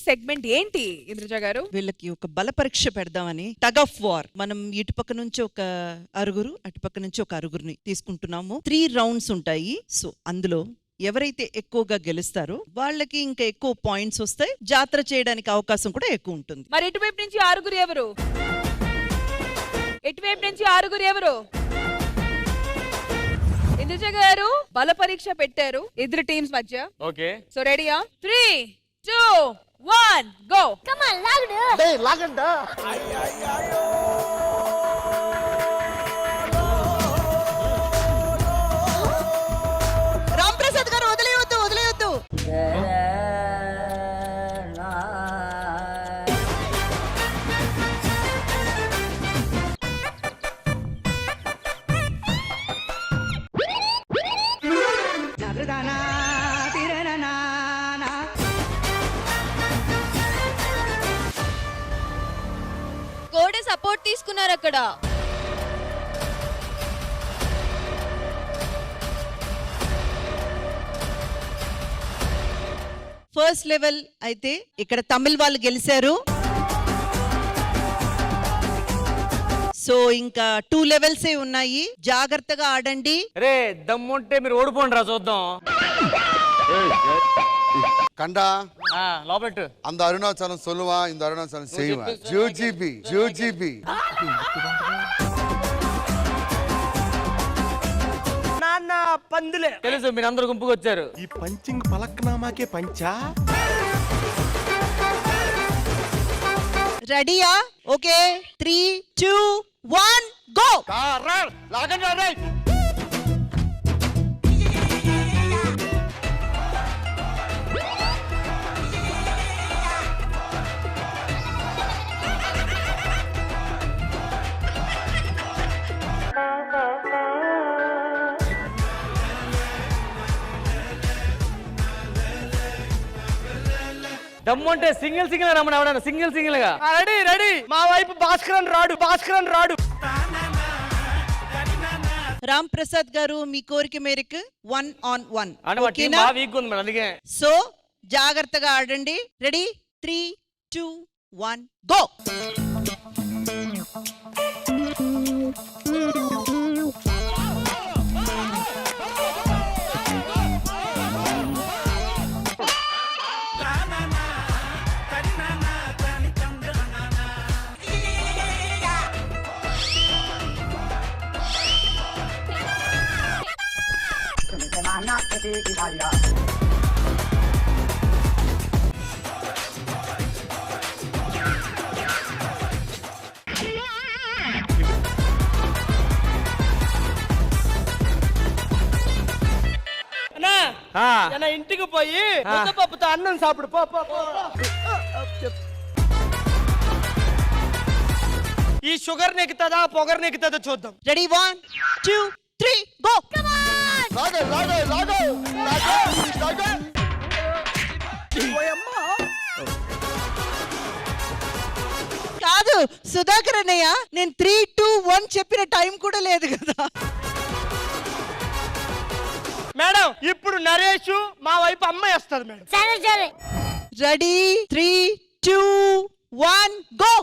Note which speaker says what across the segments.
Speaker 1: Segment ఏంటి ఇంద్రజ గారు?
Speaker 2: వీళ్ళకి ఒక బల పరీక్ష పెడదామని, టగ్ ఆఫ్ వార్. మనం ఇటుపక్క నుంచి ఒక అరుగురు, అటుపక్క నుంచి ఒక అరుగురిని తీసుకుంటున్నాము. 3 రౌండ్స్ ఉంటాయి. సో అందులో ఎవరైతే ఎక్కువగా గెలుస్తారో వాళ్ళకి ఇంకా ఎక్కువ పాయింట్స్ వస్తాయి, జాతర చేయడానికి అవకాశం కూడా ఎక్కువ ఉంటుంది.
Speaker 1: మరి ఇటువైపు నుంచి ఆరుగురు ఎవరు? ఇటువైపు నుంచి ఆరుగురు ఎవరు? ఇంద్రజ గారు బల పరీక్ష పెట్టారు ఇద్దరు టీమ్స్ మధ్య.
Speaker 3: ఓకే,
Speaker 1: సో రెడీయా? 3, 2, 1 గో.
Speaker 4: కమ్ ఆన్ లాగండి.
Speaker 5: డేయ్ లాగండా.
Speaker 2: రామ్ ప్రసాద్ గారు వదిలేయొద్దు, వదిలేయొద్దు.
Speaker 4: కోడ సపోర్ట్ తీసుకున్నారు అక్కడ.
Speaker 2: ఫస్ట్ లెవెల్ అయితే ఇక్కడ తమిళ్ వాళ్ళు గెలిచారు. సో ఇంకా 2 లెవెల్సే ఉన్నాయి. జాగ్రత్తగా ఆడండి.
Speaker 3: రే దమ్ముంటే మీరు ఓడిపోండి రా చూద్దాం.
Speaker 5: கண்டா
Speaker 3: లోపలెట్టు.
Speaker 5: அந்த அருணாச்சலம் சொல்லுவான், இந்த அருணாச்சலம் செய்வான். ஜூஜிபி ஜூஜிபி
Speaker 3: నాన్న పందులే తెలుసు, మీరు అందరు గుంపుకు వచ్చారు.
Speaker 6: ఈ పంచింగ్ పలక్నామాకే పంచా.
Speaker 2: రెడీయా? Okay, 3, 2, 1 go.
Speaker 5: లాగండి రే.
Speaker 3: దమ్ముంటే సింగిల్ సింగిల్ రమ్మని ఎవడన్నా సింగిల్ సింగిల్ గా.
Speaker 7: Ready ready. మా వైపు భాస్కరన్ రాడు, భాస్కరన్ రాడు.
Speaker 2: రామ్ ప్రసాద్ గారు మీ కోరిక మేరకు 1 on 1.
Speaker 3: అంటే మా టీం బాగా వీక్ ఉంది మేడం, అందుకే.
Speaker 2: సో జాగ్రత్తగా ఆడండి. రెడీ? 3, 2, 1 గో.
Speaker 7: అన్న ఇంటికి పోయి ముద్దపప్పుతో అన్నం సాப்பிடு. పో పో పో. ఈ షుగర్ నెక్కుతుందా పొగర్ నెక్కుతుందా చూద్దాం.
Speaker 2: రెడీ? 1, 2, 3 గో.
Speaker 5: లాగ లాగ లాగ లాగ లాగ.
Speaker 2: కాదు సుధాకర్ అన్నయ్య, నేను 3, 2, 1 చెప్పిన టైం కూడా లేదు కదా.
Speaker 7: మేడం ఇప్పుడు నరేష్ మా వైపు అమ్మాయి వస్తుంది మేడం.
Speaker 4: సరే సరే.
Speaker 2: రెడీ? 3, 2, 1 గో.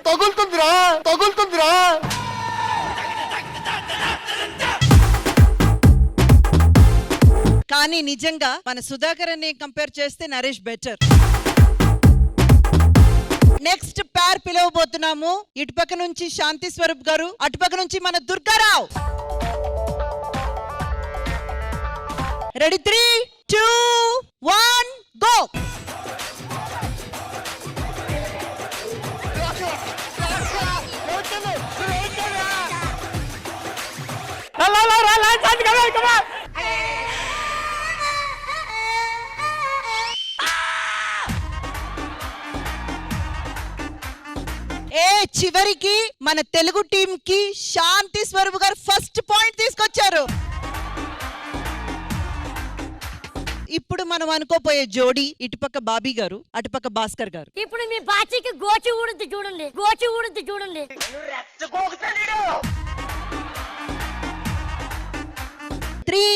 Speaker 5: తగులుతుందిరా తగులుతుందిరా.
Speaker 2: కానీ నిజంగా మన సుధాకర్ అనే కంపేర్ చేస్తే నరేష్ బెటర్. నెక్స్ట్ పేర్ పిలవబోతున్నాము. ఇటుపక్క నుంచి శాంతి స్వరూప్ గారు, అటుపక్క నుంచి మన దుర్గారావు. రెడీ? 3, 2, 1 గో.
Speaker 7: రా రా రా రా
Speaker 2: చివరికి మన తెలుగు టీం కి శాంతి స్వరూప్ గారు ఫస్ట్ పాయింట్ తీసుకొచ్చారు. ఇప్పుడు మనం అనుకోపోయే జోడీ ఇటుపక్క బాబీ గారు, అటుపక్క భాస్కర్ గారు.
Speaker 4: ఇప్పుడు మీ బాచికి గోచి ఊడుద్ది చూడండి, గోచి ఊడుద్ది చూడండి.
Speaker 2: 3,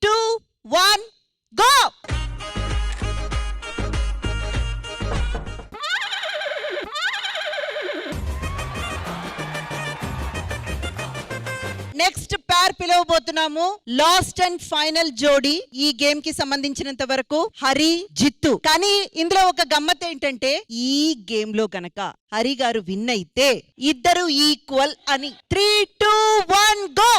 Speaker 2: 2, 1 గో. నెక్స్ట్ పేర్ పిలవబోతున్నాము. లాస్ట్ అండ్ ఫైనల్ జోడీ ఈ గేమ్ కి సంబంధించినంత వరకు హరి, జిత్తు. కానీ ఇందులో ఒక గమ్మత్ ఏంటంటే ఈ గేమ్ లో గనక హరి గారు విన్ అయితే ఇద్దరు ఈక్వల్ అని. 3, 2, 1 గో.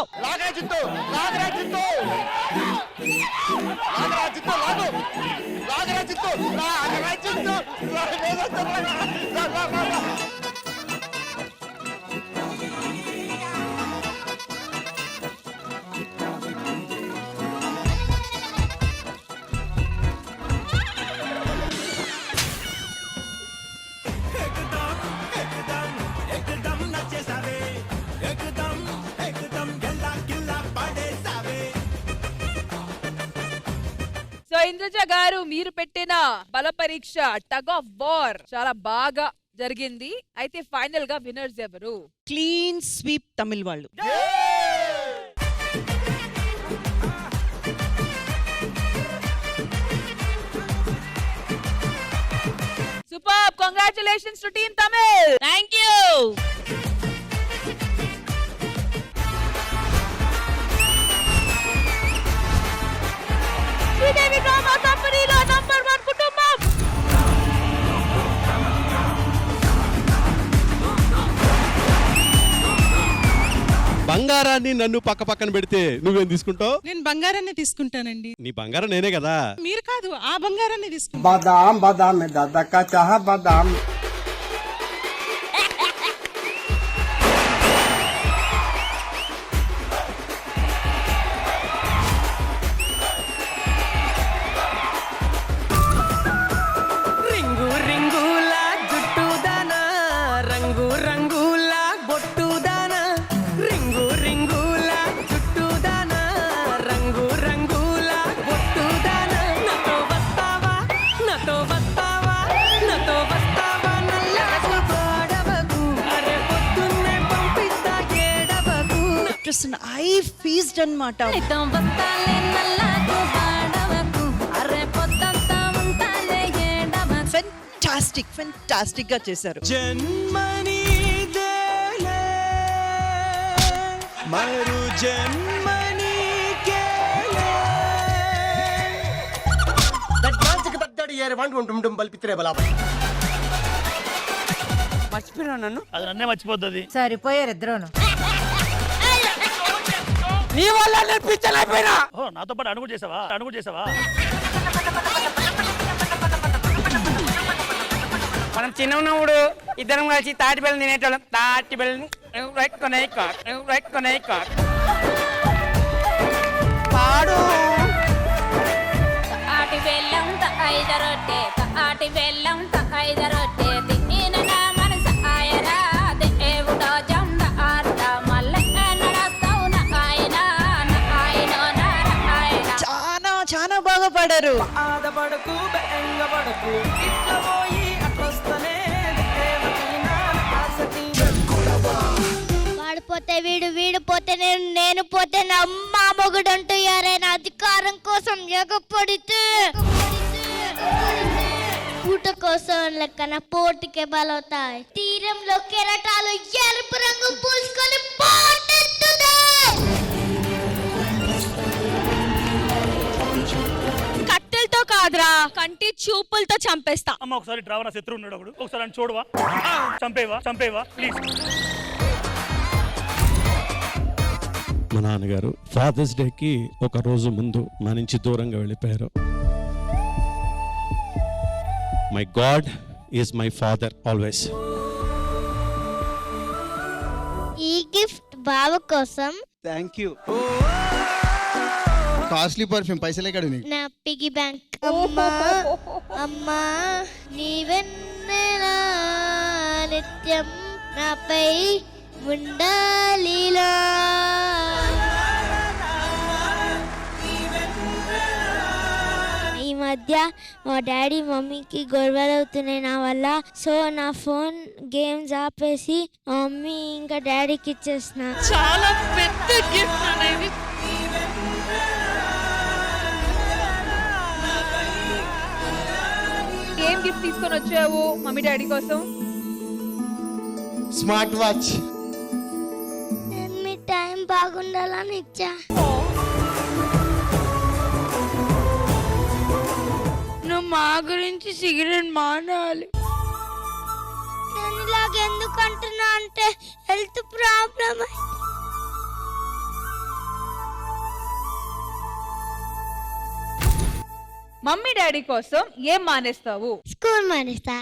Speaker 1: సో ఇంద్రజ గారు మీరు పెట్టిన బల పరీక్ష టగ్ ఆఫ్ వార్ చాలా బాగా జరిగింది. అయితే ఫైనల్ గా విన్నర్స్ ఎవరు?
Speaker 2: క్లీన్ స్వీప్ తమిళ్ వాళ్ళు.
Speaker 1: Super, congratulations to team Tamil.
Speaker 4: Thank you.
Speaker 1: Sridevi drama కంపెనీలో నంబర్ 1 కుటుంబం.
Speaker 6: బంగారాన్ని నన్ను పక్క పక్కన పెడితే నువ్వేం తీసుకుంటావు?
Speaker 8: నేను బంగారాన్ని తీసుకుంటానండి.
Speaker 6: నీ బంగారం నేనే కదా.
Speaker 8: మీరు కాదు, ఆ బంగారాన్ని తీసుకుంటా.
Speaker 3: बादाम बादाम में दादा का चाह बादाम.
Speaker 7: రింగు రింగుల జుట్టు దానా, రంగు రంగుల బొట్టు దానా, రింగు రింగుల జుట్టు దానా, రంగు రంగుల బొట్టు దానా. నాతో వస్తావా, నాతో వస్తావా, నాతో వస్తావా, నల్లకు గోడవకు, అరే పొద్దున్నే పంపిస్తా ఏడవకు.
Speaker 2: ఐ ఫీస్ట్ అన్నమాట. ఫెంటాస్టిక్ గా చేశారు.
Speaker 7: జన్మని దేలే మరు జన్మని కేలే దడ్వాన్స్కి దడ్డాడు ఏరవాంటి ఉంటుండం బల్పిత్రే బలాబ. మర్చిపోయినా నన్ను?
Speaker 3: అది నన్నే మర్చిపోతుంది.
Speaker 4: సరిపోయారు ఇద్దరును.
Speaker 3: నీ వల్ల నేను పిచ్చర్ అయిపోయినా. ఓ నాతో పాటు అడుగు చేసావా? మనం చిన్న ఉన్నప్పుడు ఇద్దరం కలిసి తాటి బెల్లం తినేటోళ్ళం. తాటి బెల్లని పాడు.
Speaker 4: ఆటి బెల్లం ఐద రొట్టె, ఆటి బెల్లం ఐద రొట్టె, తిన్న నా మనసు ఆయరా దేవుడో జండ ఆరుడ మల్లె నడస్తావు నా ఆయన, నా ఆయన, నా ఆయన.
Speaker 2: చాలా బాగా పాడారు.
Speaker 7: ఆదపడకు బెంగపడకు, ఇట్లా పోయి అట్లొస్తనే దేవతీనా ఆసతి.
Speaker 4: వాడిపోతే వీడు, వీడు పోతే నేను పోతే నా అమ్మ మొగుడు అంటూ ఎవరైనా అధికారం కోసం ఎగపడితే పూట కోసం లెక్కన పోటీకే బలవుతాయి. తీరంలో కెరటాలు ఎరుపు రంగు పూసుకొని కట్టెలతో కాదురా, కంటి చూపులతో చంపేస్తా.
Speaker 3: అమ్మ ఒకసారి డ్రావణ శత్రువు ఉన్నాడు ఒకడు, ఒకసారి అని చూడవా? చంపేవా ప్లీజ్.
Speaker 6: మా నాన్నగారు ఫాదర్స్ డేకి ఒక రోజు ముందు మా నుంచి దూరంగా వెళ్ళిపోయారు. My God is my father always.
Speaker 4: ఈ గిఫ్ట్ బావ కోసం.
Speaker 2: Thank you.
Speaker 9: కాస్ట్లీ పర్ఫ్యూమ్ పైసలు ఎక్కడ నీకు?
Speaker 10: నా పిగి బ్యాంక్. అమ్మా అమ్మా నీవెన్నెలా నిత్యం నాపై ఉండాలిలా. ఈ మధ్య మా డాడీ మమ్మీకి గొడవలు అవుతున్నాయి నా వల్ల. సో నా ఫోన్ గేమ్స్ ఆపేసి మా మమ్మీ ఇంకా డాడీకి ఇచ్చేసిన.
Speaker 8: చాలా పెద్ద గిఫ్ట్ అనేది.
Speaker 1: ఏం గిఫ్ట్ తీసుకొని వచ్చావు మమ్మీ డాడీ కోసం?
Speaker 9: Smart watch.
Speaker 10: మీ టైం బాగుండాలని ఇచ్చా. నువ్వు మా గురించి సిగరెట్ మానాలి. నేను ఇలాగ ఎందుకు అంటున్నా అంటే హెల్త్ ప్రాబ్లమ్.
Speaker 1: మమ్మీ డాడీ కోసం ఏం మానేస్తావు?
Speaker 10: స్కూల్ మానేస్తా.